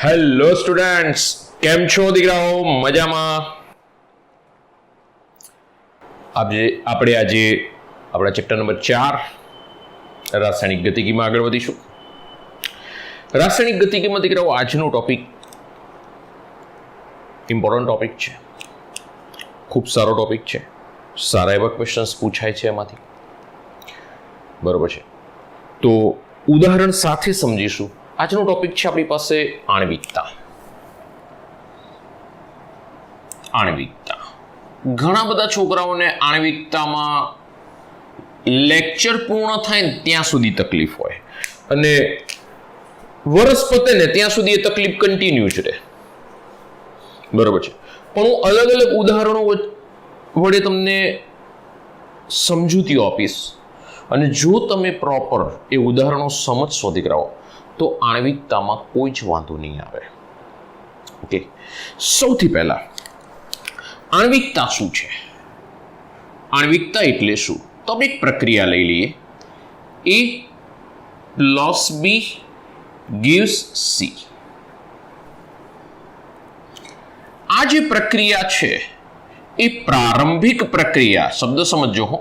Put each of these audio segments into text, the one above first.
Hello students, કેમ છો દીકરાઓ? મજામાં? આપણે આજે આપણા ચેપ્ટર નંબર 4 રાસાયણિક ગતિકીમાં આગળ વધીશું. રાસાયણિક ગતિકીમાં દીકરાઓ આજનો ટોપિક ઇમ્પોર્ટન્ટ ટોપિક છે, ખૂબ સારો ટોપિક છે, સારા એવા ક્વેશ્ચન્સ પૂછાય છે એમાંથી, બરોબર છે? તો ઉદાહરણ સાથે સમજીશું. આજનો ટોપિક છે આપણી પાસે આણ્વિકતા. આણ્વિકતા ઘણા બધા છોકરાઓને આણ્વિકતામાં લેક્ચર પૂર્ણ થાય ને ત્યાં સુધી તકલીફ હોય અને વર્ષ પતે ને ત્યાં સુધી એ તકલીફ કન્ટિન્યુ જ રહે, બરોબર છે? પણ હું અલગ અલગ ઉદાહરણો વડે તમને સમજૂતીઓ આપીશ અને જો તમે પ્રોપર એ ઉદાહરણો સમજશો દીકરાઓ તો આણ્વિકતામાં કોઈ જ વાંધો નહીં આવે. ઓકે, સૌથી પહેલા આણ્વિકતા શું છે? આણ્વિકતા એટલે શું? તો આપણે એક પ્રક્રિયા લઈ લઈએ. A plus B gives C. આ જે પ્રક્રિયા છે એ પ્રારંભિક પ્રક્રિયા, શબ્દ સમજો હો,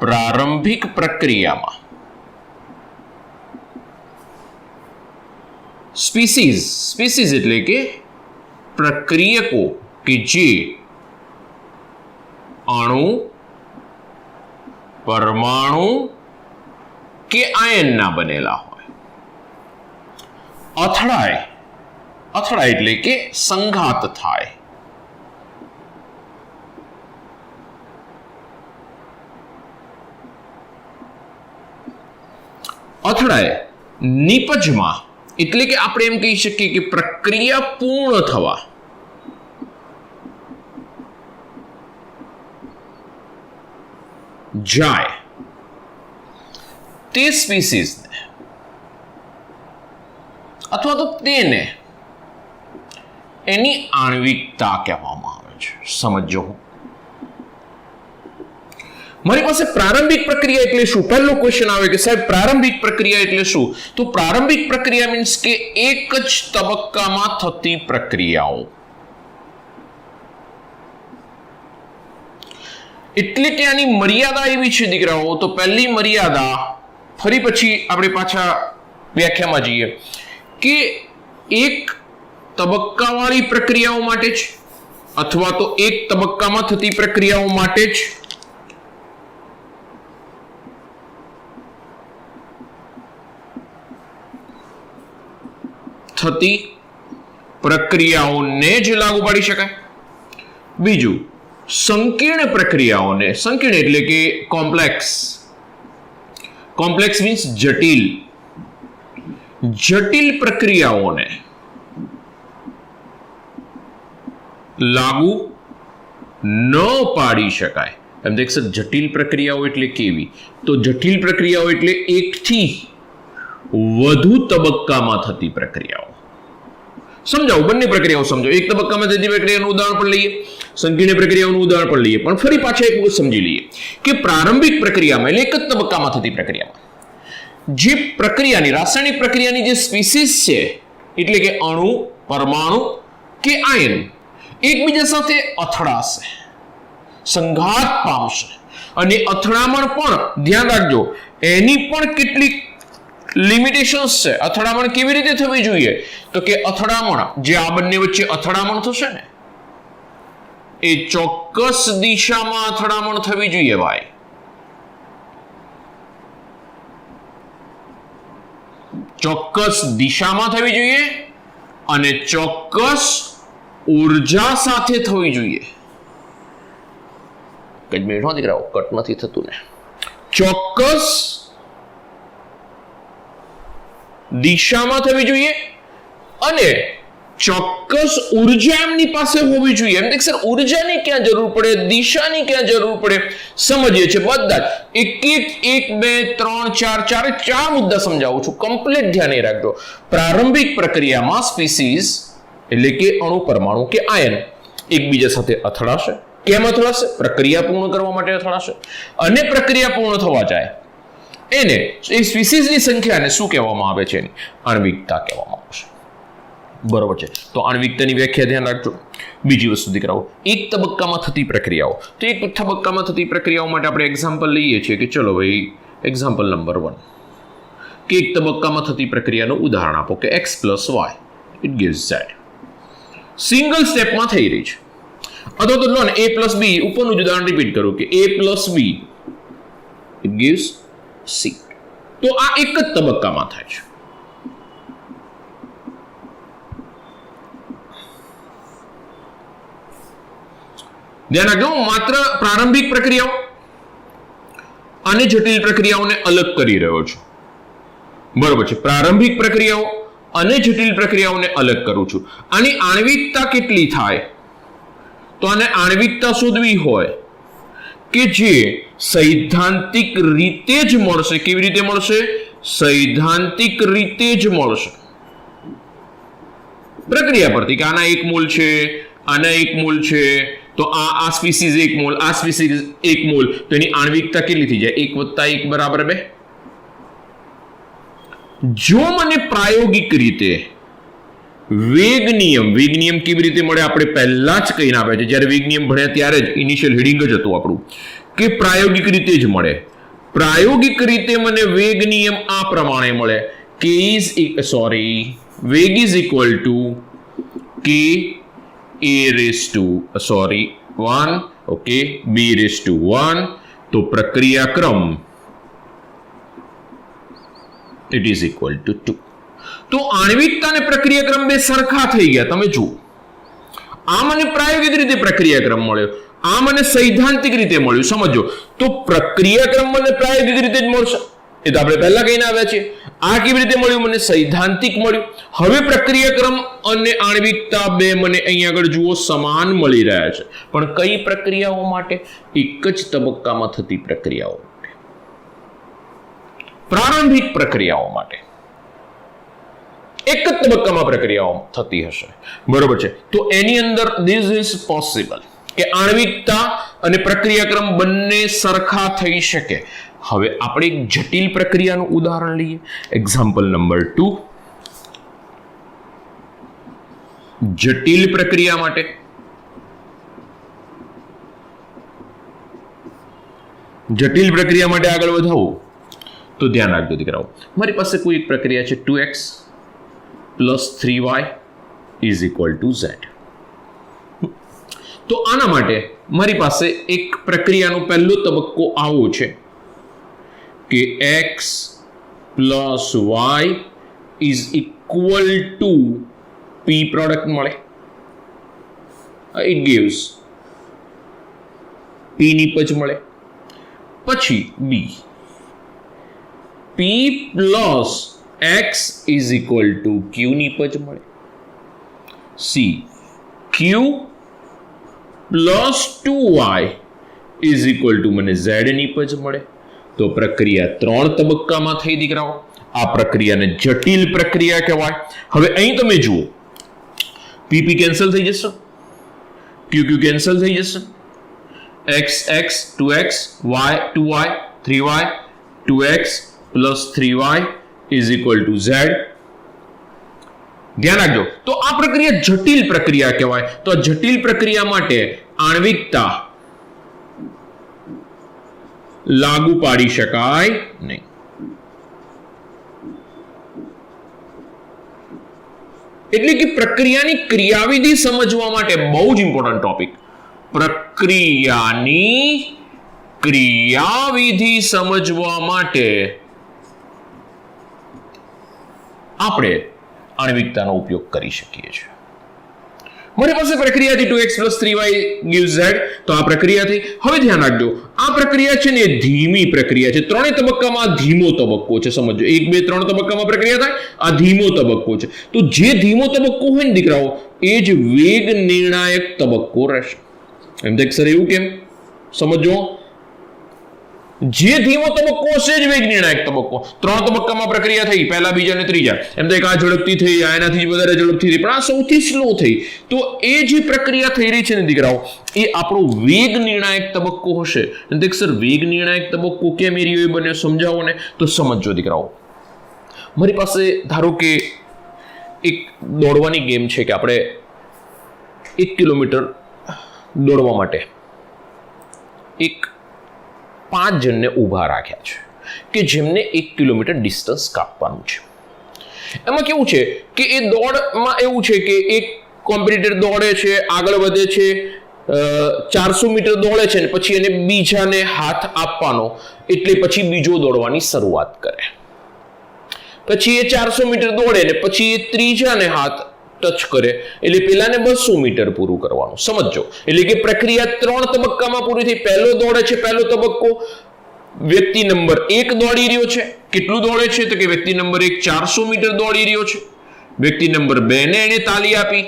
પ્રારંભિક પ્રક્રિયામાં સ્પીસીઝ એટલે કે પ્રક્રિયકો કે જે અણુ, પરમાણુ કે આયનના બનેલા હોય, અથડાય એટલે કે સંઘાત થાય, અથડાય નિપજમાં એટલે કે આપણે એમ કહી શકીએ કે પ્રક્રિયા પૂર્ણ થવા, જાય તે સ્પીસીઝને અથવા તો તેને એની આણ્વિકતા કહેવામાં આવે છે. સમજો. મારી પાસે પ્રારંભિક પ્રક્રિયા એટલે શું? પહેલો ક્વેશ્ચન આવે કે સાહેબ પ્રારંભિક પ્રક્રિયા એટલે શું? તો પ્રારંભિક પ્રક્રિયા મીન્સ કે એક જ તબક્કામાં થતી પ્રક્રિયાઓ, એટલે કે આની મર્યાદા એવી છે દીકરાઓ. તો પહેલી મર્યાદા, ફરી પછી આપણે પાછા વ્યાખ્યામાં જઈએ કે એક તબક્કાવાળી પ્રક્રિયાઓ માટે જ અથવા તો એક તબક્કામાં થતી પ્રક્રિયાઓ માટે જ થતી પ્રક્રિયાઓને જ લાગુ પાડી શકાય. બીજું, સંકીર્ણ પ્રક્રિયાઓને, સંકીર્ણ એટલે કે કોમ્પ્લેક્સ મીન્સ જટિલ પ્રક્રિયાઓને લાગુ ન પાડી શકાય. એમ દેખ સર, જટિલ પ્રક્રિયાઓ એટલે કેવી? તો જટિલ પ્રક્રિયાઓ એટલે એકથી વધુ તબક્કામાં થતી પ્રક્રિયાઓ. સમજાવો, બંને પ્રક્રિયાઓ સમજો. એક તબક્કામાં થતી પ્રક્રિયાનું ઉદાહરણ પણ લઈએ, સંકીર્ણ પ્રક્રિયાઓનું ઉદાહરણ પણ લઈએ, પણ ફરી પાછા એક વખત સમજી લઈએ કે પ્રારંભિક પ્રક્રિયામાં એટલે એક જ તબક્કામાં થતી પ્રક્રિયામાં જે પ્રક્રિયાની, રાસાયણિક પ્રક્રિયાની જે સ્પીસીઝ છે એટલે કે અણુ, પરમાણુ કે આયન એકબીજા સાથે અથડાશે, સંઘાત પામશે અને અથડામણ પણ ધ્યાન રાખજો એની પણ કેટલીક લિમિટેશન્સ છે. અથડામણ કેવી રીતે થવી જોઈએ? તો કે અથડામણ જે આ બંને વચ્ચે અથડામણ થશે ને એ ચોક્કસ દિશામાં અથડામણ થવી જોઈએ ભાઈ. ચોક્કસ દિશામાં થવી જોઈએ અને ચોક્કસ ઉર્જા સાથે થવી જોઈએ. કઈ મિનિટ હો દીકરાઓ, કટ નથી થતું ને. ચોક્કસ દિશામાં થવી જોઈએ અને ચોક્કસ ઉર્જા એમની પાસે હોવી જોઈએ. એમ દેખ સર, ઉર્જાની ક્યાં જરૂર પડે, દિશાની ક્યાં જરૂર પડે સમજીએ છીએ બધા જ. એક 2 3 4 ચાર મુદ્દા સમજાવું છું, કમ્પ્લીટ ધ્યાન રાખજો. પ્રારંભિક પ્રક્રિયામાં સ્પીસીઝ એટલે કે અણુ, પરમાણુ કે આયન એકબીજા સાથે અથડાશે. કેમ અથડાશે? પ્રક્રિયા પૂર્ણ કરવા માટે અથડાશે અને પ્રક્રિયા પૂર્ણ થવા જાય એને એ સ્પીસીઝની સંખ્યાને શું કહેવામાં આવે છે? આણ્વિકતા કહેવામાં આવશે. બરોબર છે. તો આણ્વિકતાની વ્યાખ્યા ધ્યાન રાખજો. બીજી વસ્તુ દીકરાઓ, એક તબક્કામાં થતી પ્રક્રિયાઓ. તો એક તબક્કામાં થતી પ્રક્રિયાઓ માટે આપણે એક્ઝામ્પલ લઈએ છીએ કે ચલો ભાઈ એક્ઝામ્પલ નંબર 1 કે એક તબક્કામાં થતી પ્રક્રિયાનું ઉદાહરણ આપો કે x + y it gives z. Single સ્ટેપમાં થઈ રહી છે. અથવા તો લો ને a + b ઉપરનું જ ઉદાહરણ રિપીટ કરું કે a + b it gives c. તો આ એક જ તબક્કામાં થાય છે. ધ્યાન રાખજો, માત્ર પ્રારંભિક પ્રક્રિયાઓ અને જટિલ પ્રક્રિયાઓને અલગ કરી રહ્યો છું. બરોબર છે. પ્રારંભિક પ્રક્રિયાઓ અને જટિલ પ્રક્રિયાઓને અલગ કરું છું. આની આણ્વિકતા કેટલી થાય? તો આને આણ્વિકતા શોધવી હોય કે જે સૈદ્ધાંતિક રીતે જ મળશે. કેવી રીતે મળશે? સૈદ્ધાંતિક રીતે જ મળશે પ્રક્રિયા પરથી કે આના 1 મોલ છે, આના 1 મોલ છે, તો આ સ્પીસીઝ 1 મોલ, આ સ્પીસીઝ 1 મોલ, તો એની આણ્વિકતા કેટલી થઈ જાય? 1 + 1 બરાબર 2. જો મને પ્રાયોગિક રીતે વેગ નિયમ કેવી રીતે મળે આપણે પહેલા જ કહીને આપ્યા છે. જ્યારે વેગ નિયમ ભણ્યા ત્યારે જ ઇનિશિયલ હેડિંગ જ હતું આપણું કે પ્રાયોગિક રીતે જ મળે. પ્રાયોગિક રીતે મને વેગ નિયમ આ પ્રમાણે મળે વેગ is equal to k a⁻1 okay b⁻1. તો પ્રક્રિયાક્રમ ઇટ ઇઝ ઇક્વલ ટુ 2. તો આણ્વિકતા અને પ્રક્રિયાક્રમ બે સરખા થઈ ગયા. તમે જુઓ, આ મને પ્રાયોગિક રીતે પ્રક્રિયાક્રમ મળ્યો, આ મને સૈદ્ધાંતિક રીતે મળ્યું. સમજો, તો પ્રક્રિયાક્રમ મને પ્રાયોગિક રીતે જ મળશે, એ તો આપણે પહેલા કહીને આવ્યા છીએ. આ કેવી રીતે મળ્યું? મને સૈદ્ધાંતિક મળ્યું. હવે પ્રક્રિયાક્રમ અને આણ્વિકતા બે મને અહીં આગળ જુઓ સમાન મળી રહ્યા છે. પણ કઈ પ્રક્રિયાઓ માટે? એક જ તબક્કામાં થતી પ્રક્રિયાઓ, પ્રારંભિક પ્રક્રિયાઓ માટે એક જ તબક્કામાં પ્રક્રિયાઓ થતી હશે. બરોબર છે. તો એની અંદર ધીસ ઇઝ પોસિબલ કે આણ્વિકતા અને પ્રક્રિયાક્રમ બંને સરખા થઈ શકે. હવે આપણે એક જટિલ પ્રક્રિયાનું ઉદાહરણ લઈએ. Example number 2. જટિલ પ્રક્રિયા માટે આગળ વધાવો તો ધ્યાન રાખજો દીકરાઓ, મારી પાસે કોઈ એક પ્રક્રિયા છે 2x + 3y = z. તો આના માટે મારી પાસે એક પ્રક્રિયાનો પહેલો તબક્કો આવો છે કે x + y = p પ્રોડક્ટ મળે. ઇટ ગિવ્સ p નિપજ મળે. પછી b p + x = q નિપજ મળે. c q + 2y = મને z નિપજ મળે. તો પ્રક્રિયા 3 તબક્કામાં થઈ દીકરાઓ. આ પ્રક્રિયાને જટિલ પ્રક્રિયા કહેવાય. હવે અહીં તમે જુઓ, p કેન્સલ થઈ જશે, q કેન્સલ થઈ જશે, x 2x, y 2y, 3y, 2x + 3y = z. ધ્યાન રાખજો. તો આ પ્રક્રિયા જટિલ પ્રક્રિયા કહેવાય. તો આ જટિલ પ્રક્રિયા માટે આણ્વિકતા લાગુ પાડી શકાય નહીં. એટલે કે પ્રક્રિયાની ક્રિયાવિધિ સમજવા માટે બહુ જ ઇમ્પોર્ટન્ટ ટોપિક. પ્રક્રિયાની ક્રિયાવિધિ સમજવા માટે આપણે આણ્વિકતાનો ઉપયોગ કરી શકીએ છીએ. મારી પાસે પ્રક્રિયા હતી 2x + 3y = z. તો આ પ્રક્રિયા થઈ. હવે ધ્યાન રાખજો, આ પ્રક્રિયા છે ને ધીમી પ્રક્રિયા છે. ત્રણેય તબક્કામાં ધીમો તબક્કો છે. સમજો, 1 2 3 તબક્કામાં પ્રક્રિયા થાય, આ ધીમો તબક્કો છે. તો જે ધીમો તબક્કો હોય ને દીકરાઓ, એ જ વેગ નિર્ણાયક તબક્કો રહેશે. એમ દેખ સર, એવું કેમ? સમજો, જે ધીમો તબક્કો હશે જ વેગ નિર્ણાયક તબક્કો. 3 તબક્કામાં પ્રક્રિયા થઈ, પહેલા, બીજા અને ત્રીજા. એમ તો આ ઝડપથી થઈ, આનાથી વધારે ઝડપથી થઈ, પણ આ સૌથી સ્લો થઈ. તો એ જે પ્રક્રિયા થઈ રહી છે ને દીકરાઓ, એ આપણો વેગ નિર્ણાયક તબક્કો હશે. દેખ સર, વેગ નિર્ણાયક તબક્કો કેમ એ રહ્યો એ બને સમજાવો ને. તો સમજો દીકરાઓ, મારી પાસે ધારો કે એક દોડવાની ગેમ છે કે આપણે 1 કિલોમીટર દોડવા માટે એક 5 જણને ઊભા રાખ્યા છે કે જેમને 1 કિલોમીટર ડિસ્ટન્સ કાપવાનું છે. એમાં કેવું છે કે એ દોડમાં એવું છે કે એક કોમ્પિટિટર દોડે છે, આગળ વધે છે, 400 મીટર દોડે છે ને પછી એને બીજાને હાથ આપવાનો, એટલે પછી બીજો દોડવાની શરૂઆત કરે. પછી એ 400 મીટર દોડે ને પછી એ ત્રીજાને હાથ ટચ કરે, એટલે પેલાને 200 મીટર પૂરું કરવાનું. સમજો, એટલે કે પ્રક્રિયા 3 તબક્કામાં પૂરી થઈ. પહેલો દોડે છે, પહેલો તબક્કો વ્યક્તિ નંબર 1 દોડી રહ્યો છે. કેટલું દોડે છે તો કે વ્યક્તિ નંબર 1 400 મીટર દોડી રહ્યો છે. વ્યક્તિ નંબર 2 ને એને તાલી આપી,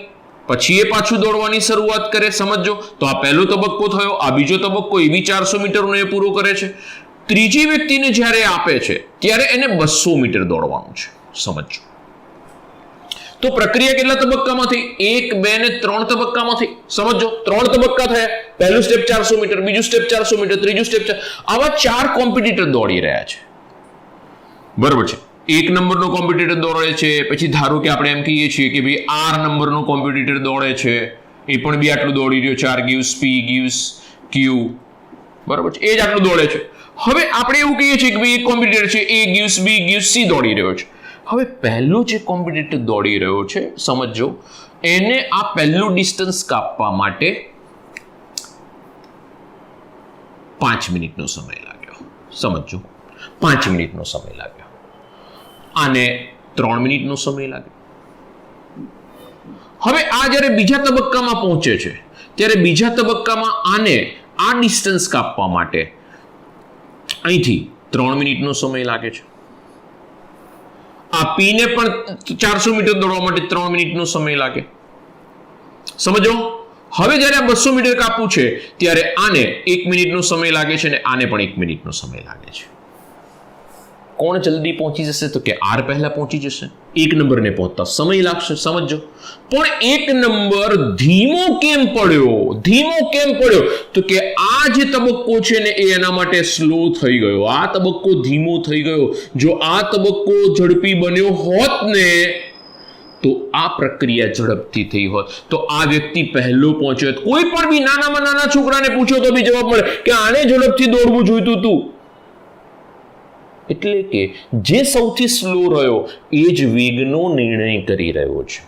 પછી એ પાછું દોડવાની શરૂઆત કરે. સમજો, તો આ પહેલો તબક્કો થયો. આ બીજો તબક્કો એવી 400 મીટરનો એ પૂરો કરે છે. ત્રીજી વ્યક્તિને જ્યારે આપે છે ત્યારે એને 200 મીટર દોડવાનું છે. સમજો, તો પ્રક્રિયા કેટલા તબક્કામાં થઈ? 1, 2 ને 3 તબક્કામાં થઈ. સમજો, 3 તબક્કા થયા. પહેલું સ્ટેપ 400 મીટર, બીજું સ્ટેપ 400 મીટર, ત્રીજું સ્ટેપ. આવા 4 કોમ્પિટિટર દોડી રહ્યા છે. બરાબર છે. 1 નંબરનો કોમ્પિટિટર દોડે છે, પછી ધારો કે આપણે એમ કહીએ છીએ કે ભાઈ R નંબરનો કોમ્પિટિટર દોડે છે, એ પણ બી આટલું દોડી રહ્યો છે. R gives P gives Q. બરાબર છે, એ જ આટલું દોડે છે. હવે આપણે એવું કહીએ છીએ કે ભાઈ એક કોમ્પિટિટર છે, A gives B gives C દોડી રહ્યો છે. હવે પહેલો જે કોમ્પિટિટર દોડી રહ્યો છે, સમજો, એને આ પહેલું ડિસ્ટન્સ કાપવા માટે 5 મિનિટનો સમય લાગ્યો. સમજો, 5 મિનિટનો સમય લાગ્યો. આને 3 મિનિટનો સમય લાગ્યો. હવે આ જ્યારે બીજા તબક્કામાં પહોંચે છે ત્યારે બીજા તબક્કામાં આને આ ડિસ્ટન્સ કાપવા માટે અહીંથી 3 મિનિટનો સમય લાગે છે. આ P ને પણ 400 મીટર દોડવા માટે 3 મિનિટનો સમય લાગે. સમજો, હવે જ્યારે આ 200 મીટર કાપવું છે ત્યારે આને 1 મિનિટનો સમય લાગે છે અને આને પણ 1 મિનિટનો સમય લાગે છે. કોણ જલ્દી પહોંચી જશે તો કે R પહેલા પહોંચી જશે. 1 નંબરને પહોંચતા સમય લાગશે. સમજો, પણ 1 નંબર ધીમો કેમ પડ્યો? ધીમો કેમ પડ્યો તો કે આ જે તબક્કો છે ને એ એના માટે સ્લો થઈ ગયો. આ તબક્કો ધીમો થઈ ગયો. જો આ તબક્કો ઝડપી બન્યો હોત ને તો આ પ્રક્રિયા ઝડપથી થઈ હોત, તો આ વ્યક્તિ પહેલો પહોંચ્યો હોત. કોઈ પણ બી નાનામાં નાના છોકરાને પૂછો તો બી જવાબ મળે કે આને ઝડપથી દોડવું જોઈતું હતું. એટલે કે જે સૌથી સ્લો રહ્યો એ જ વેગનો નિર્ણય કરી રહ્યો છે.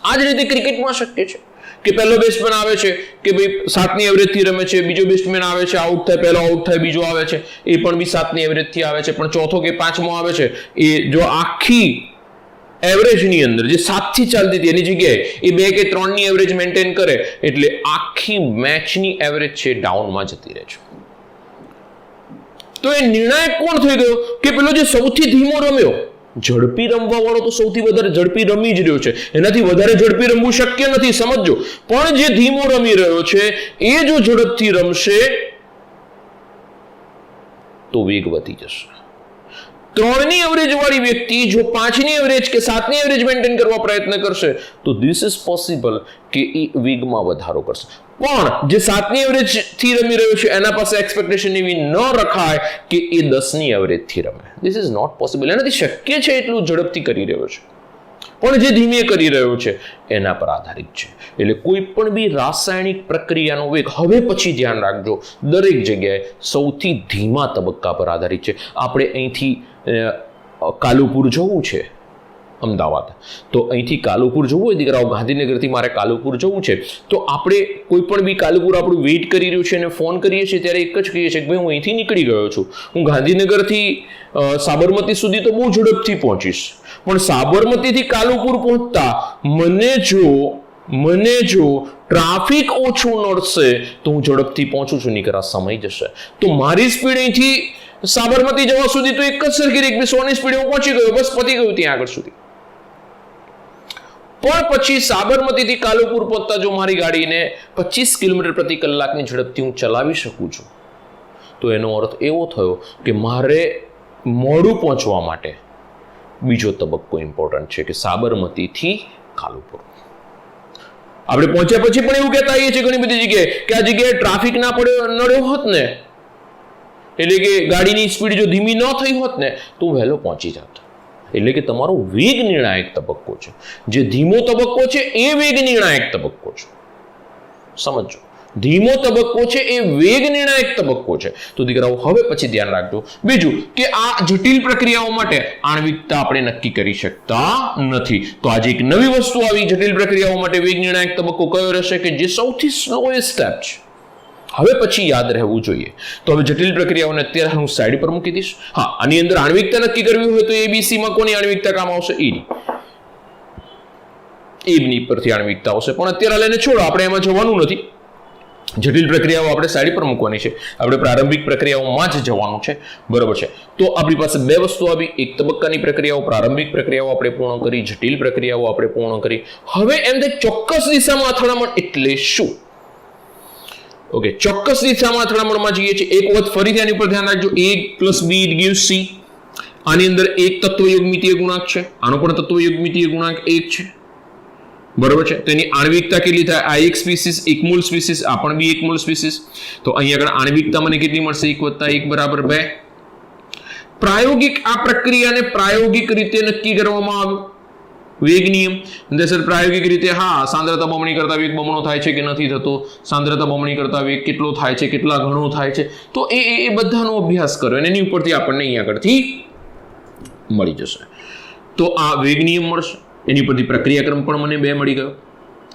આ જ રીતે ક્રિકેટમાં શક્ય છે કે પહેલો બેટ્સમેન આવે છે કે ભાઈ 7ની એવરેજથી રમે છે, બીજો બેટ્સમેન આવે છે, આઉટ થાય, પહેલો આઉટ થાય, બીજો આવે છે, એ પણ બી 7ની એવરેજથી આવે છે, પણ ચોથો કે 5મો આવે છે, એ જો આખી એવરેજની અંદર જે 7 થી ચાલતી હતી એની જગ્યાએ એ 2 કે 3ની એવરેજ મેન્ટેન કરે, એટલે આખી મેચની એવરેજ છે ડાઉનમાં જતી રહે છે. તો એ નિર્ણાયક કોણ થઈ ગયો કે પેલો જે સૌથી ધીમો રમ્યો. ઝડપી રમવા વાળો તો સૌથી વધારે ઝડપી રમી જ રહ્યો છે, એનાથી વધારે ઝડપી રમવું શક્ય નથી. સમજો, પણ જે ધીમો રમી રહ્યો છે એ જો ઝડપથી રમશે તો વેગ વધી જશે. 3ની એવરેજ વાળી વ્યક્તિ જો 5ની એવરેજ કે 7ની એવરેજ મેન્ટેન કરવા પ્રયત્ન કરશે તો ધીસ ઇઝ પોસિબલ કે એ વેગમાં વધારો કરશે. પણ જે 7ની એવરેજ થી રમી રહ્યો છે એના પાસે એક્સપેક્ટેશન એવી ન રખાય કે એ 10ની એવરેજ થી રમે. This is not possible. એનાથી શક્ય છે એટલું ઝડપથી કરી રહ્યો છે, પણ જે ધીમે કરી રહ્યો છે એના પર આધારિત છે. એટલે કોઈ પણ બી રાસાયણિક પ્રક્રિયાનો વેગ, હવે પછી ધ્યાન રાખજો, દરેક જગ્યાએ સૌથી ધીમા તબક્કા પર આધારિત છે. આપણે અહીંથી કાલુપુર જવું છે અમદાવાદ, તો અહીંથી કાલુપુર જવું હોય દીકરાઓ, ગાંધીનગરથી મારે કાલુપુર જવું છે, તો આપણે કોઈ પણ બી કાલુપુર આપણું વેઇટ કરી રહ્યું છે અને ફોન કરીએ છીએ ત્યારે એક જ કહીએ છીએ કે ભાઈ હું અહીંથી નીકળી ગયો છું, હું ગાંધીનગરથી સાબરમતી સુધી તો બહુ ઝડપથી પહોંચીશ, પણ સાબરમતીથી કાલુપુર પહોંચતા મને જો ટ્રાફિક ઓછું નડશે તો હું ઝડપથી પહોંચું છું, નીકળા સમય જશે. તો મારી સ્પીડ અહીંથી સાબરમતી જવા સુધી તો એક જ સરખી 100ની સ્પીડે હું પહોંચી ગયો, બસ પતી ગયું ત્યાં આગળ સુધી. પણ પછી સાબરમતીથી કાલુપુર પહોંચતા જો મારી ગાડીને 25 કિલોમીટર પ્રતિ કલાકની ઝડપથી હું ચલાવી શકું છું, તો એનો અર્થ એવો થયો કે મારે મોડું પહોંચવા માટે બીજો તબક્કો ઇમ્પોર્ટન્ટ છે કે સાબરમતીથી કાલુપુર. આપણે પહોંચ્યા પછી પણ એવું કહેતા આવીએ છીએ ઘણી બધી જગ્યાએ કે આ જગ્યાએ ટ્રાફિક ના નડ્યો હોત ને, એટલે કે ગાડીની સ્પીડ જો ધીમી ન થઈ હોત ને તો હું વહેલો પહોંચી જાત. એટલે કે તમારો વેગ નિર્ણાયક તબક્કો છે. જે ધીમો તબક્કો છે એ વેગ નિર્ણાયક તબક્કો છે. સમજો, ધીમો તબક્કો છે એ વેગ નિર્ણાયક તબક્કો છે. તો દીકરાઓ હવે પછી ધ્યાન રાખજો બીજું કે આ જટિલ પ્રક્રિયાઓ માટે આણ્વિકતા આપણે નક્કી કરી શકતા નથી. તો આજે એક નવી વસ્તુ આવી, જટિલ પ્રક્રિયાઓ માટે વેગ નિર્ણાયક તબક્કો કયો રહેશે કે જે સૌથી સ્લોએસ્ટ સ્ટેપ છે. હવે પછી યાદ રહેવું જોઈએ. તો હવે જટિલ પ્રક્રિયાઓને અત્યારે હું સાઈડ પર મૂકી દઈશ. હા, આની અંદર આણ્વિકતા નક્કી કરવી હોય તો એબીસી માં કોની આણ્વિકતા કામ આવશે? ઈની. એબની પરથી આણ્વિકતા આવશે, પણ અત્યારે લઈને છોડો, આપણે એમાં જવાનું નથી. જટિલ પ્રક્રિયાઓ આપણે સાઈડ પર મૂકવાની છે, આપણે પ્રારંભિક પ્રક્રિયાઓમાં જ જવાનું છે. બરોબર છે. તો આપણી પાસે બે વસ્તુ આવી, એક તબક્કાની પ્રક્રિયાઓ, પ્રારંભિક પ્રક્રિયાઓ આપણે પૂર્ણ કરી, જટિલ પ્રક્રિયાઓ આપણે પૂર્ણ કરી. હવે એમ થાય ચોક્કસ દિશામાં અથડામણ એટલે શું? ઓકે, ચોક્કસ દિશામાં અથડામણમાં જઈએ છીએ. એક વખત ફરીથી આની ઉપર ધ્યાન રાખજો. A + B = C. આની અંદર એક તત્વ યુગ્મિતીય ગુણાંક છે, આનો પણ તત્વ યુગ્મિતીય ગુણાંક 1 છે. બરોબર છે. તો એની આણ્વિકતા કેટલી થાય? આ એક સ્પીસીસ, એક મૂળ સ્પીસીસ, આ પણ બી એક મૂળ સ્પીસીસ. તો અહીં આગળ આણ્વિકતા મને કેટલી મળશે? 1 + 1 = 2. પ્રાયોગિક આ પ્રક્રિયાને પ્રાયોગિક રીતે નક્કી કરવામાં આવ્યું. વેગ નિયમ સર પ્રાયોગિક રીતે હા, સાંદ્રતા બમણી કરતા વેગ બમણો થાય છે કે નથી થતો, સાંદ્રતા બમણી કરતા વેગ કેટલો થાય છે, કેટલા ઘણો થાય છે, તો એ બધાનો અભ્યાસ કર્યો અને એની ઉપરથી આપણને અહીં આગળથી મળી જશે. તો આ વેગ નિયમ મળશે, એની પરથી પ્રક્રિયાક્રમ પણ મને 2 મળી ગયો.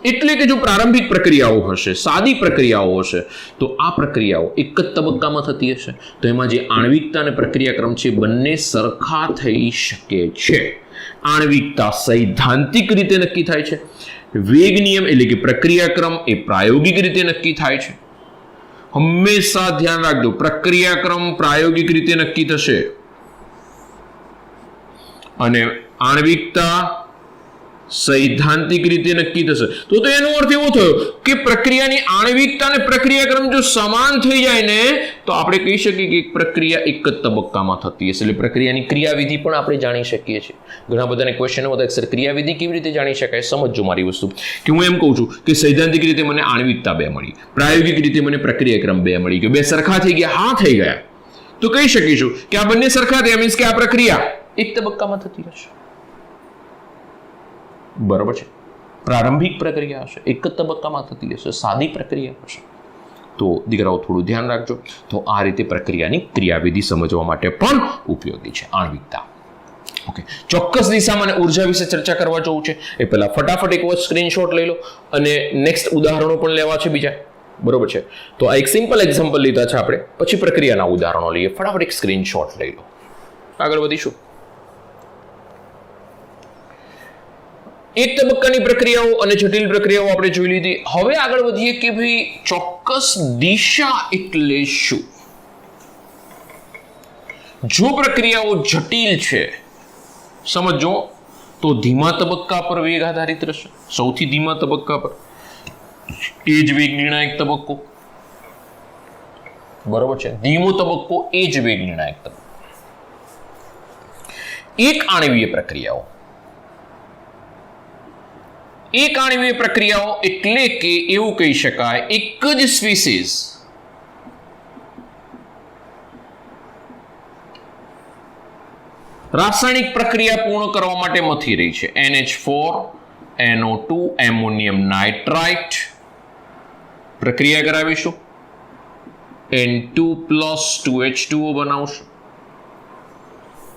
એટલે કે જો પ્રારંભિક પ્રક્રિયાઓ હશે, સાદી પ્રક્રિયાઓ હશે, તો આ પ્રક્રિયાઓ એક જ તબક્કામાં થતી હશે, તો એમાં જે આણ્વિકતા અને પ્રક્રિયાક્રમ છે બંને સરખા થઈ શકે છે. આણ્વિકતા સૈદ્ધાંતિક રીતે નક્કી થાય છે, વેગ નિયમ એટલે કે પ્રક્રિયાક્રમ એ પ્રાયોગિક રીતે નક્કી થાય છે. હંમેશા ધ્યાન રાખજો, પ્રક્રિયાક્રમ પ્રાયોગિક રીતે નક્કી થશે અને આણ્વિકતા સૈદ્ધાંતિક રીતે નક્કી થશે. તો એનો અર્થ એવો થયો કે પ્રક્રિયાની આણ્વિકતા અને પ્રક્રિયાક્રમ જો સમાન થઈ જાય ને તો આપણે કહી શકીએ કે એક પ્રક્રિયા એક જ તબક્કામાં થતી હશે. એટલે પ્રક્રિયાની ક્રિયાવિધિ પણ આપણે જાણી શકીએ છીએ. ઘણા બધાને ક્વેશ્ચનો હતા સર ક્રિયાવિધિ કેવી રીતે જાણી શકાય? સમજો મારી વસ્તુ કે હું એમ કહું છું કે સૈદ્ધાંતિક રીતે મને આણ્વિકતા 2 મળી, પ્રાયોગિક રીતે મને પ્રક્રિયાક્રમ 2 મળી ગયો, 2 સરખા થઈ ગયા. હા, થઈ ગયા. તો કહી શકીશું કે આ બંને સરખા થયા, મીન્સ કે આ પ્રક્રિયા એક તબક્કામાં થતી હશે. બરોબર છે. પ્રારંભિક પ્રક્રિયા હશે, એક જ તબક્કામાં થતી હશે, સાદી પ્રક્રિયા હશે. તો દીકરાઓ થોડું ધ્યાન રાખજો. તો આ રીતે પ્રક્રિયાની ક્રિયાવિધિ સમજવા માટે પણ ઉપયોગી છે આણ્વિકતા. ઓકે, ચોક્કસ દિશામાં અને ઉર્જા વિશે ચર્ચા કરવા જવું છે એ પહેલા ફટાફટ એક વખત સ્ક્રીનશોટ લઈ લો અને નેક્સ્ટ ઉદાહરણો પણ લેવા છે બીજા. બરોબર છે. તો આ એક સિમ્પલ એક્ઝામ્પલ લીધા છે આપણે, પછી પ્રક્રિયાના ઉદાહરણો લઈએ. ફટાફટ એક સ્ક્રીનશોટ લઈ લો, આગળ વધીશું. એક તબક્કાની પ્રક્રિયાઓ અને જટિલ પ્રક્રિયાઓ આપણે જોઈ લીધી. હવે આગળ વધીએ કે ભાઈ ચોક્કસ દિશા એટલે શું? જો પ્રક્રિયાઓ જટિલ છે સમજો તો ધીમા તબક્કા પર વેગ આધારિત રહેશે. સૌથી ધીમા તબક્કા પર એ જ વેગ નિર્ણાયક તબક્કો. બરોબર છે. ધીમો તબક્કો એ જ વેગ નિર્ણાયક તબક્કો. એક આણ્વીય પ્રક્રિયાઓ એટલે કે એવું કહી શકાય એક જ સ્પીસીસ રાસાયણિક પ્રક્રિયા પૂર્ણ કરવા માટે મથી રહી છે. NH4 NO2 એમોનિયમ નાઇટ્રાઇટ પ્રક્રિયા કરાવીશું, N2 + 2H2O બનાવશું.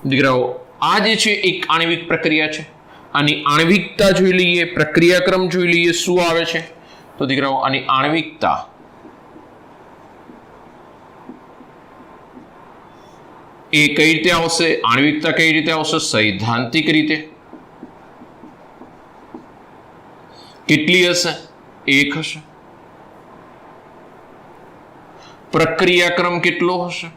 દીકરાઓ આ જે છે એક આણ્વિક પ્રક્રિયા છે. આની આણ્વિકતા જોઈ લઈએ, પ્રક્રિયાક્રમ જોઈ લઈએ શું આવે છે. તો દીકરાઓ આની આણ્વિકતા એ કઈ રીતે આવશે? આણ્વિકતા કઈ રીતે આવશે? સૈદ્ધાંતિક રીતે. કેટલી હશે? 1 હશે. પ્રક્રિયાક્રમ કેટલો હશે?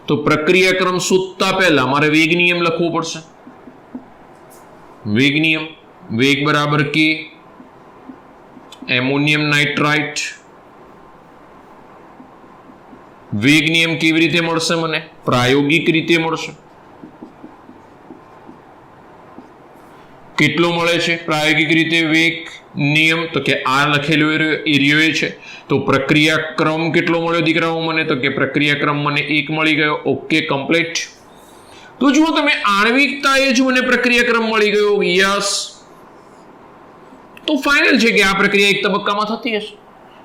તો પ્રક્રિયાક્રમ શોધતા પહેલા મારે વેગ નિયમ લખવો પડશે. વેગ નિયમ, વેગ બરાબર K એમોનિયમ નાઇટ્રાઇટ. વેગ નિયમ કેવી રીતે મળશે મને? પ્રાયોગિક રીતે મળશે. કેટલો મળે છે પ્રાયોગિક રીતે વેગ નિયમ? તો કે આ લખેલો એરિયો એ છે. તો પ્રક્રિયાક્રમ કેટલો મળ્યો દીકરાઓ મને? તો કે પ્રક્રિયાક્રમ મને 1 મળી ગયો. Okay, complete. તો જુઓ તમે, આણ્વિકતા એ જ મને પ્રક્રિયાક્રમ મળી ગયો. યસ. તો ફાઇનલ છે કે આ પ્રક્રિયા એક તબક્કામાં થતી હશે.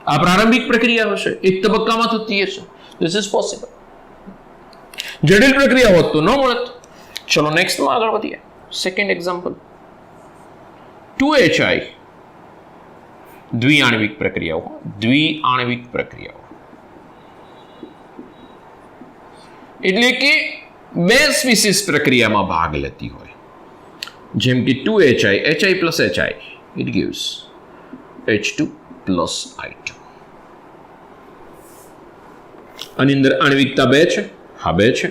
આ પ્રારંભિક પ્રક્રિયા હશે, એક તબક્કામાં થતી હશે. This is possible. જટિલ પ્રક્રિયા હોત તો ન મળત. ચલો નેક્સ્ટમાં આગળ વધીએ. સેકન્ડ એક્ઝામ્પલ, 2HI દ્વિઆણ્વિક પ્રક્રિયાઓ. દ્વિઆણ્વિક પ્રક્રિયાઓ એટલે કે બે સ્પીસીસ પ્રક્રિયામાં ભાગ લેતી હોય. જેમ કે 2HI, HI plus HI, it gives H2 plus I2. આની અંદર આણ્વિકતા 2 છે. હા, 2 છે.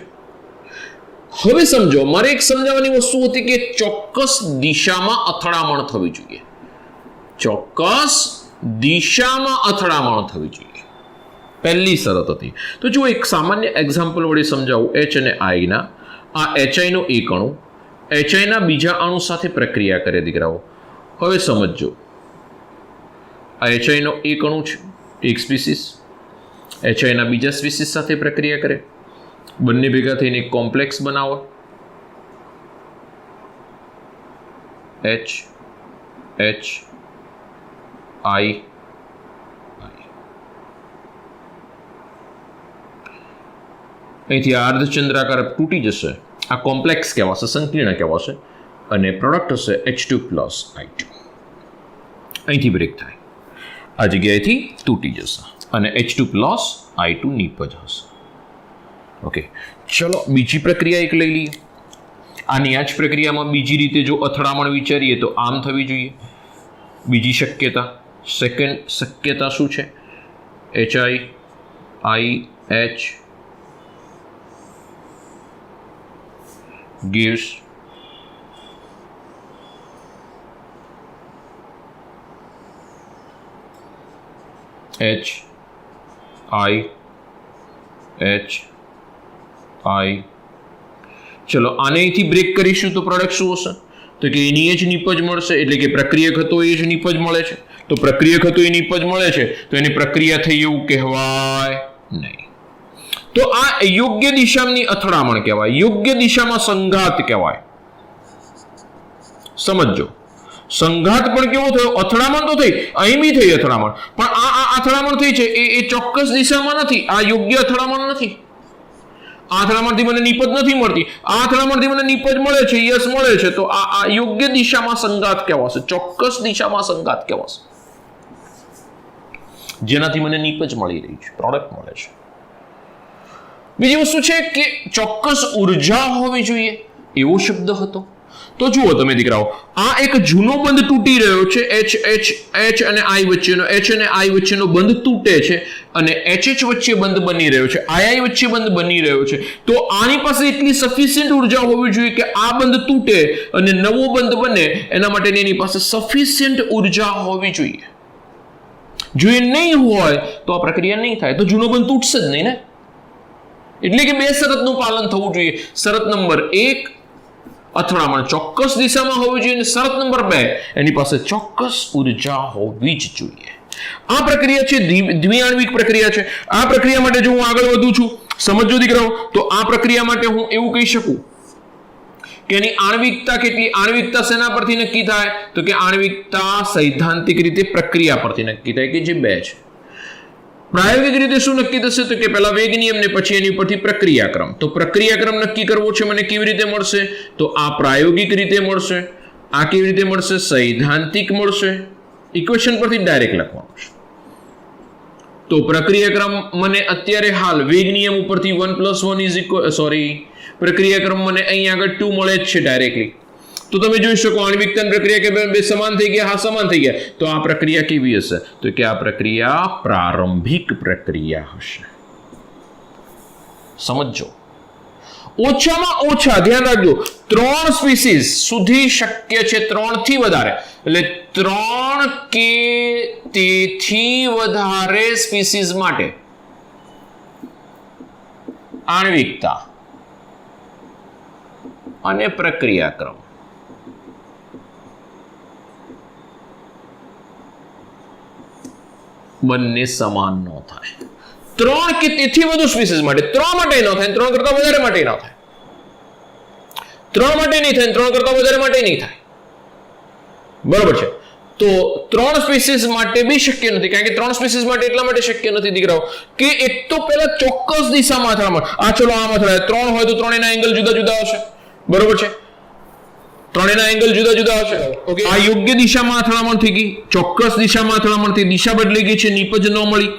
હવે સમજો, મારે એક સમજાવવાની વસ્તુ હતી કે ચોક્કસ દિશામાં અથડામણ થવી જોઈએ. ચોક્કસ દિશામાં અથડામણ થવી જોઈએ, પહેલી શરત હતી. તો જો એક સામાન્ય એક્ઝામ્પલ વડે સમજાવું. H અને I ના આ HI નો એક અણુ HI ના બીજા અણુ સાથે પ્રક્રિયા કરે દીકરાઓ. હવે સમજો, આ HI નો એક અણુ છે, એક સ્પીસીસ HI ના બીજા સ્પીસીસ સાથે પ્રક્રિયા કરે, બંને ભેગા થઈને એક કોમ્પ્લેક્સ બનાવો. H H I અહીંથી આ અર્ધચંદ્રાકાર તૂટી જશે. આ કોમ્પ્લેક્સ કહેવાશે, સંકીર્ણ કહેવાશે, અને પ્રોડક્ટ હશે H2 plus I2. અહીંથી બ્રેક થાય, આ જગ્યાએથી તૂટી જશે અને H2 plus I2 નીપજ હશે. ઓકે, ચલો બીજી પ્રક્રિયા એક લઈ લઈએ. આની આ જ પ્રક્રિયામાં બીજી રીતે જો અથડામણ વિચારીએ તો આમ થવી જોઈએ. બીજી શક્યતા, સેકન્ડ શક્યતા શું છે? HI H gives H I ચલો આને અહીંથી બ્રેક કરીશું તો પ્રોડક્ટ શું હશે? તો કે એની જ નિપજ મળશે, એટલે કે પ્રક્રિયક હતો એ જ નિપજ મળે છે. તો પ્રક્રિયક હતો એ નિપજ મળે છે તો એની પ્રક્રિયા થઈ એવું કહેવાય નહીં. તો આ યોગ્ય દિશાની અથડામણ કહેવાય, યોગ્ય દિશામાં સંઘાત કહેવાય. સમજો, સંઘાત પણ કેવો થયો? અથડામણ તો થઈ, અહીં બી થઈ અથડામણ, પણ આ અથડામણ થઈ છે એ ચોક્કસ દિશામાં નથી. આ યોગ્ય અથડામણ નથી. આ અથડામણથી મને નિપજ નથી મળતી, આ અથડામણથી મને નિપજ મળે છે, યસ મળે છે. તો આ યોગ્ય દિશામાં સંઘાત કહેવાશે, ચોક્કસ દિશામાં સંઘાત કહેવાશે, જેનાથી મને નિપજ મળી રહી છે, પ્રોડક્ટ મળે છે. બીજી વસ્તુ છે કે ચોક્કસ ઉર્જા હોવી જોઈએ, એવો શબ્દ હતો. તો જુઓ તમે દીકરાઓ, આ એક જૂનો બંધ તૂટી રહ્યો છે. H અને I વચ્ચેનો, H અને I વચ્ચેનો બંધ તૂટે છે અને HH વચ્ચે બંધ બની રહ્યો છે, II વચ્ચે બંધ બની રહ્યો છે. તો આની પાસે એટલી સફિશિયન્ટ ઉર્જા હોવી જોઈએ કે આ બંધ તૂટે અને નવો બંધ બને, એના માટે એની પાસે સફિશિયન્ટ ઉર્જા હોવી જોઈએ. જો એ નહીં હોય તો આ પ્રક્રિયા નહીં થાય, તો જૂનો બંધ તૂટશે જ નહીં ને. એટલે કે બે શરતનું પાલન થવું જોઈએ. શરત નંબર 1, અથડામણ ચોક્કસ દિશામાં હોવી જોઈએ, અને શરત નંબર 2, એની પાસે ચોક્કસ ઉર્જા હોવી જ જોઈએ. આ પ્રક્રિયા છે દ્વિઆણ્વિક પ્રક્રિયા છે. આ પ્રક્રિયા માટે જો હું આગળ વધું છું, સમજો દીકરાઓ, તો આ પ્રક્રિયા માટે હું એવું કહી શકું કે એની આણ્વિકતા કેટલી? આણ્વિકતા શેના પરથી નક્કી થાય? તો કે આણ્વિકતા સૈદ્ધાંતિક રીતે પ્રક્રિયા પરથી નક્કી થાય, કે જે 2 છે. પ્રાયોગિક રીતે શું નક્કી થશે? તો કે પહેલા વેગ નિયમ ને પછી એની ઉપરથી પ્રક્રિયાક્રમ. તો પ્રક્રિયાક્રમ નક્કી કરવો છે મને, કેવી રીતે મળશે? તો આ પ્રાયોગિક રીતે મળશે. આ કેવી રીતે મળશે? સૈદ્ધાંતિક મળશે. ઇક્વેશન પરથી ડાયરેક્ટ લખવાનું છે. તો પ્રક્રિયાક્રમ મને અત્યારે હાલ વેગ નિયમ ઉપરથી 1 + 1 પ્રક્રિયાક્રમ મને અહીં આગળ 2 મળે જ છે ડાયરેક્ટલી. તો તમે જોઈ શકો આણ્વિકતા પ્રક્રિયા કે બે સમાન થઈ ગયા? હા, સમાન થઈ ગયા. તો આ પ્રક્રિયા કેવી હશે? તો કે આ પ્રક્રિયા પ્રારંભિક પ્રક્રિયા હશે. સમજો, ઓછામાં ઓછા ધ્યાન રાખજો, 3 સ્પીસીસ સુધી શક્ય છે, 3 થી વધારે, એટલે 3 કે તેથી વધારે સ્પીસીસ માટે આણ્વિકતા અને પ્રક્રિયાક્રમ બંને સમાન ન થાય. 3 કે તેથી વધુ સ્પીસીસ માટે 3 માટે ન થાય, 3 કરતા વધારે માટે ન થાય, 3 માટે નહીં થાય, 3 કરતા વધારે માટે નહીં થાય. બરોબર છે. તો 3 સ્પીસીસ માટે બી શક્ય નથી, કારણ કે 3 સ્પીસીસ માટે એટલા માટે શક્ય નથી દીકરાઓ કે એક તો પહેલા ચોક્કસ દિશામાં અથડામણ, આ ચલો આમ અથડાય, 3 હોય તો ત્રણેયના એંગલ જુદા જુદા હશે. બરોબર છે, ત્રણેયના એંગલ જુદા જુદા હશે. ઓકે, આ યોગ્ય દિશામાં અથડામણ થઈ ગઈ, ચોક્કસ દિશામાં અથડામણ થઈ, દિશા બદલાઈ ગઈ છે, નીપજ ન મળી.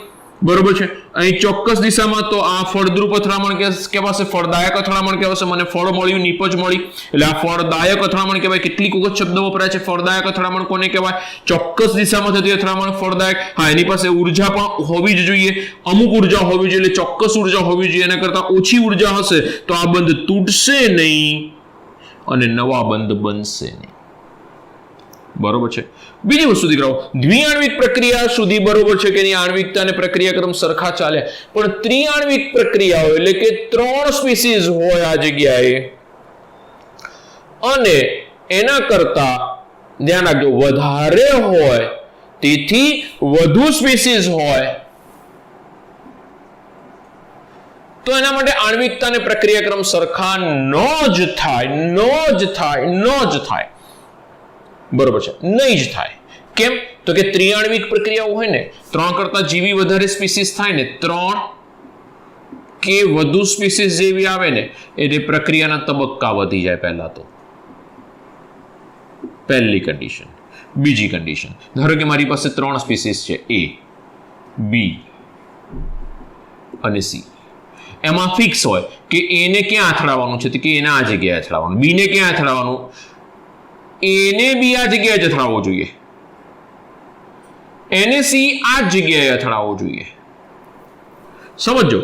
બરોબર છે. અહીં ચોક્કસ દિશામાં તો આ ફળદ્રુપ અથડામણ કહેવાશે, ફળદાયક અથડામણ કહેવાશે. મને ફળ મળ્યું, નીપજ મળી, એટલે આ ફળદાયક અથડામણ કહેવાય. કેટલીક વખત શબ્દો વપરાય છે. ફળદાયક અથડામણ કોને કહેવાય? ચોક્કસ દિશામાં થતી અથડામણ ફળદાયક. હા, એની પાસે ઉર્જા પણ હોવી જ જોઈએ, અમુક ઉર્જા હોવી જોઈએ, એટલે ચોક્કસ ઉર્જા હોવી જોઈએ. એના કરતા ઓછી ઉર્જા હશે તો આ બંધ તૂટશે નહીં અને નવા બંધ બનશે નહીં. બરોબર છે. બીજી વસ્તુ દીકરાઓ, દ્વિઆણ્વિક પ્રક્રિયા સુધી બરોબર છે કે એની આણ્વિકતા અને પ્રક્રિયાક્રમ સરખા ચાલે, પણ ત્રિઆણ્વિક પ્રક્રિયાઓ એટલે કે 3 સ્પીસીસ હોય આ જગ્યાએ અને એના કરતા ધ્યાન રાખજો વધારે હોય, તેથી વધુ સ્પીસીસ હોય, તો એના માટે આણ્વિકતા અને પ્રક્રિયાક્રમ સરખા ન જ થાય. બરોબર છે, નહીં જ થાય. કેમ? તો કે ત્રિઆણ્વિક પ્રક્રિયાઓ હોય ને, 3 કરતા જેવી વધારે સ્પીસીસ થાય ને, 3 કે વધુ સ્પીસીસ જેવી આવે ને, એટલે પ્રક્રિયાના તબક્કા વધી જાય. પહેલા તો પહેલી કન્ડિશન. બીજી કન્ડિશન, ધારો કે મારી પાસે 3 સ્પીસીસ છે, A, B અને C. એમાં ફિક્સ હોય કે A ને ક્યાં અથડાવવાનું છે, કે એને આ જગ્યાએ અથડાવવાનું, B ને ક્યાં અથડાવવાનું, એને બી આ જગ્યાએ જ અથડાવવો જોઈએ, એને સી આ જગ્યાએ અથડાવવો જોઈએ. સમજો,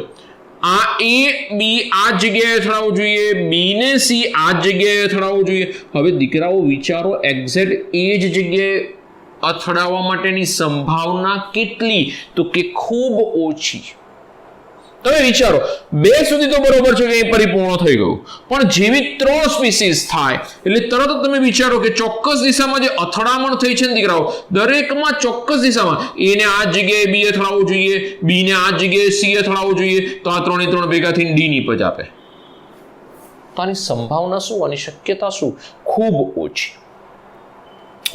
આ એ બી આ જગ્યાએ અથડાવવું જોઈએ, બી ને સી આ જગ્યાએ અથડાવવું જોઈએ. હવે દીકરાઓ વિચારો, એક્ઝેક્ટ એ જ જગ્યાએ અથડાવવા માટેની સંભાવના કેટલી? તો કે ખૂબ ઓછી. તમે વિચારો, 2 સુધી તો બરોબર છે કે એ પરિપૂર્ણ થઈ ગયું, પણ જેવી 3 સ્પીસીસ થાય એટલે તરત તમે વિચારો કે ચોક્કસ દિશામાં જે અથડામણ થઈ છે ને દીકરાઓ, દરેકમાં ચોક્કસ દિશામાં એને આ જગ્યાએ બી અથડાવવું જોઈએ, બી ને આ જગ્યાએ સી અથડાવવું જોઈએ, તો આ 3 ને 3 ભેગા થઈને ડી નીપજ આપે. તો આની સંભાવના શું, આની શક્યતા શું? ખૂબ ઓછી.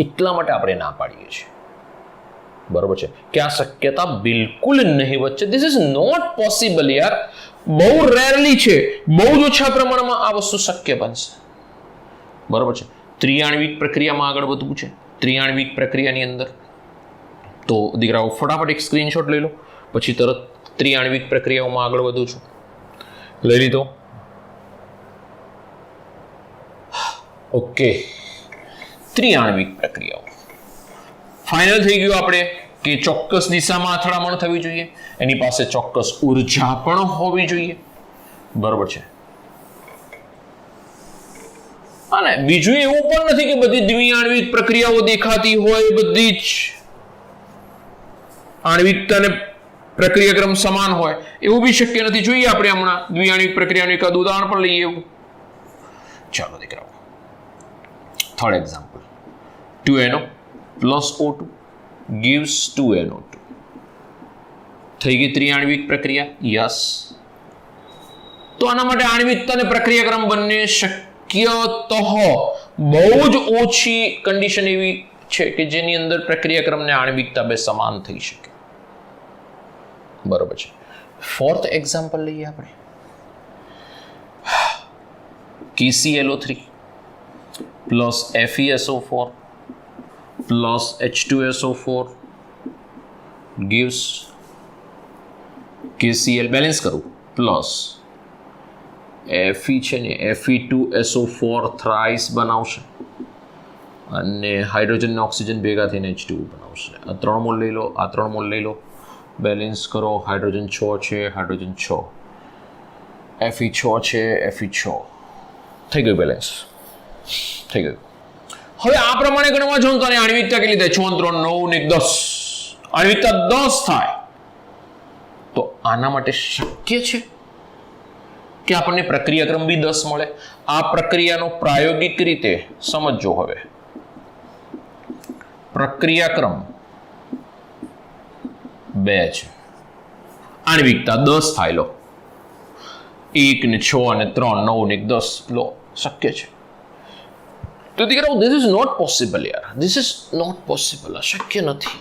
એટલા માટે આપણે ના પાડીએ છીએ. બરોબર છે કે આ શક્યતા બિલકુલ નહીવત છે. ધીસ ઇઝ નોટ પોસિબલ યાર. બહુ રેરલી છે, બહુ જ ઓછા પ્રમાણમાં આ વસ્તુ શક્ય બનશે. બરોબર છે. ત્રિઆણ્વિક પ્રક્રિયામાં આગળ વધવું છે. ત્રિઆણ્વિક પ્રક્રિયાની અંદર તો દીકરાઓ ફટાફટ એક સ્ક્રીનશોટ લઈ લો, પછી તરત ત્રિઆણ્વિક પ્રક્રિયાઓમાં આગળ વધું છું. લઈ લીધો? ઓકે, ત્રિઆણ્વિક પ્રક્રિયાઓ ફાઇનલ થઈ ગયું આપણે કે ચોક્કસ દિશામાં અથડામણ થવી જોઈએ, એની પાસે ચોક્કસ ઉર્જા પણ હોવી જોઈએ. બરોબર છે. અને બીજું એવું પણ નથી કે બધી દ્વિઆણ્વિક પ્રક્રિયાઓ દેખાતી હોય, બધી જ આણ્વિકતા અને પ્રક્રિયાક્રમ સમાન હોય, એવું બી શક્ય નથી. જોઈએ આપણે હમણાં દ્વિઆણ્વિક પ્રક્રિયાનું એકાદ ઉદાહરણ પણ લઈએ એવું. ચાલો દીકરાઓ, third example, 2NO plus O2 gives 2NO2. થઈ ગઈ ત્રિઆણ્વિક પ્રક્રિયા? યસ. તો આના માટે આણ્વિકતા અને પ્રક્રિયાક્રમ બંને શક્યતઃ બહુ જ ઓછી કન્ડિશન એવી છે કે જેની અંદર પ્રક્રિયાક્રમ ને આણ્વિકતા બે સમાન થઈ શકે. બરોબર છે. ફોર્થ એક્ઝામ્પલ લઈએ આપણે, KClO3 plus FeSO4 plus H2SO4 gives KCl, balance કરું, પ્લસ Fe છે ને Fe2SO4 થ્રાઇસ બનાવશે અને હાઇડ્રોજન ને ઓક્સિજન ભેગા થઈને H2 બનાવશે. આ 3 મોલ લઈ લો, આ 3 મોલ લઈ લો, બેલેન્સ કરો. હાઇડ્રોજન 6 છે, હાઇડ્રોજન 6, Fe 6 છે, Fe 6 થઈ ગયું, બેલેન્સ થઈ ગયું. હવે આ પ્રમાણે ગણવા જાઉં તો આણ્વિકતા કેટલી થાય? 6 3 9 ને 10, આણ્વિકતા 10 થાય. તો આના માટે શક્ય છે કે આપણને પ્રક્રિયાક્રમ બી 10 મળે. આ પ્રક્રિયાનો પ્રાયોગિક રીતે સમજો. હવે પ્રક્રિયાક્રમ 2 છે. આણ્વિકતા 10 થાય લો. 1 ને 6 અને 3, 9 ને 10 લો, શક્ય છે. તો દીકરાઓ ધીસ ઇઝ નોટ પોસિબલ યાર, ધીસ ઇઝ નોટ પોસિબલ, અશક્ય નથી.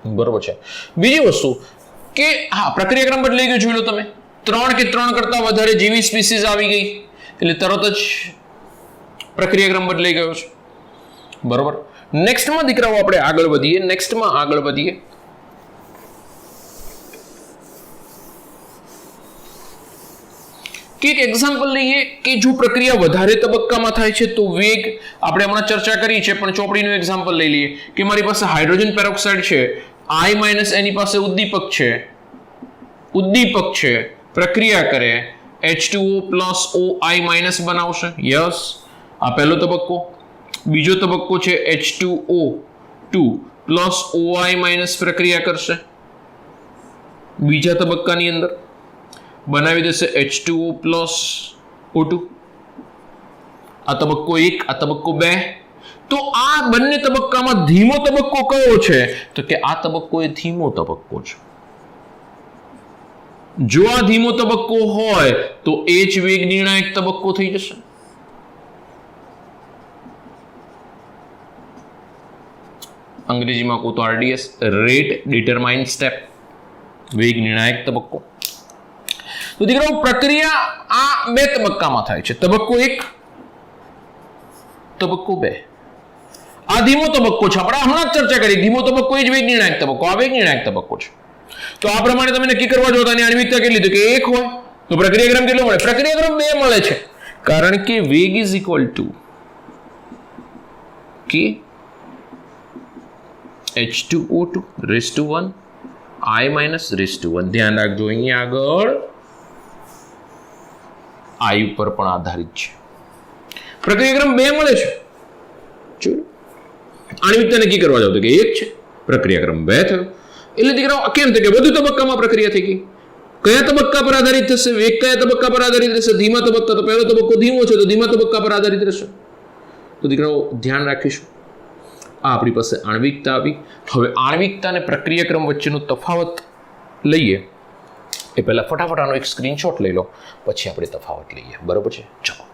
બરોબર છે. બીજી વસ્તુ કે હા, પ્રક્રિયાક્રમ બદલાઈ ગયો, જોઈ લો તમે. 3 કે 3 કરતા વધારે જીવી સ્પીસીઝ આવી ગઈ એટલે તરત જ પ્રક્રિયાક્રમ બદલાઈ ગયો છે. બરોબર. નેક્સ્ટમાં દીકરાઓ આપણે આગળ વધીએ. કે એક એક્ઝામ્પલ લઈએ કે જો પ્રક્રિયા વધારે તબક્કામાં થાય છે તો વેગ આપણે હમણાં ચર્ચા કરી છે, પણ ચોપડીનું એક્ઝામ્પલ લઈ લઈએ કે મારી પાસે હાઇડ્રોજન પેરોક્સાઇડ છે, I- એની પાસે ઉદ્દીપક છે, પ્રક્રિયા કરે, H2O + OI- બનાવશે. યસ, આ પહેલો તબક્કો. બીજો તબક્કો છે H2O2 + OI- પ્રક્રિયા કરશે. બીજા તબક્કાની અંદર બનાવી દેશે H2O + O2. આ તબક્કો 1, આ તબક્કો 2. તો આ બંને તબક્કામાં ધીમો તબક્કો કયો છે? તો કે આ તબક્કો એ ધીમો તબક્કો છે. જો આ ધીમો તબક્કો હોય તો એ જ વેગ નિર્ણાયક તબક્કો થઈ જશે. અંગ્રેજીમાં કહું તો RDS, રેટ ડિટરમાઇન સ્ટેપ, વેગ નિર્ણાયક તબક્કો. તો દીકરાઓ પ્રક્રિયા આ 2 તબક્કામાં થાય છે. તબક્કો 1, તબક્કો 2. આ ધીમો તબક્કો છે, આપણે હમણાં જ ચર્ચા કરી. ધીમો તબક્કો એ જ વેગ નિર્ણાયક તબક્કો, આ વેગ નિર્ણાયક તબક્કો છે. તો આ પ્રમાણે તમે નક્કી કરવા જો આની આણ્વિકતા કેટલી, તો કે 1 હોય તો પ્રક્રિયાક્રમ કેટલો મળે? પ્રક્રિયાક્રમ 2 મળે છે, કારણ કે વેગ ઇઝ ઇક્વલ ટુ કે H2O2 1 I-1. ધ્યાન રાખજો, અહીંયા આગળ I ઉપર પણ આધારિત છે. પ્રક્રિયાક્રમ 2 મળે છે. આણ્વિકતા નક્કી કરવા જાવ તો કે 1 છે, પ્રક્રિયાક્રમ 2 થયો. એટલે દીકરાઓ કેમ થાય કે વધુ તબક્કામાં પ્રક્રિયા થઈ ગઈ. કયા તબક્કા પર આધારિત થશે? વેગ કયા તબક્કા પર આધારિત રહેશે? ધીમા તબક્કા. તો પહેલો તબક્કો ધીમો છે તો ધીમા તબક્કા પર આધારિત રહેશે. તો દીકરાઓ ધ્યાન રાખીશું. આ આપણી પાસે આણ્વિકતા આવી. હવે આણ્વિકતા અને પ્રક્રિયાક્રમ વચ્ચેનો તફાવત લઈએ એ પહેલા ફટાફટ આનો એક સ્ક્રીનશોટ લઈ લો, પછી આપણે તફાવત લઈએ. બરોબર છે? ચલો.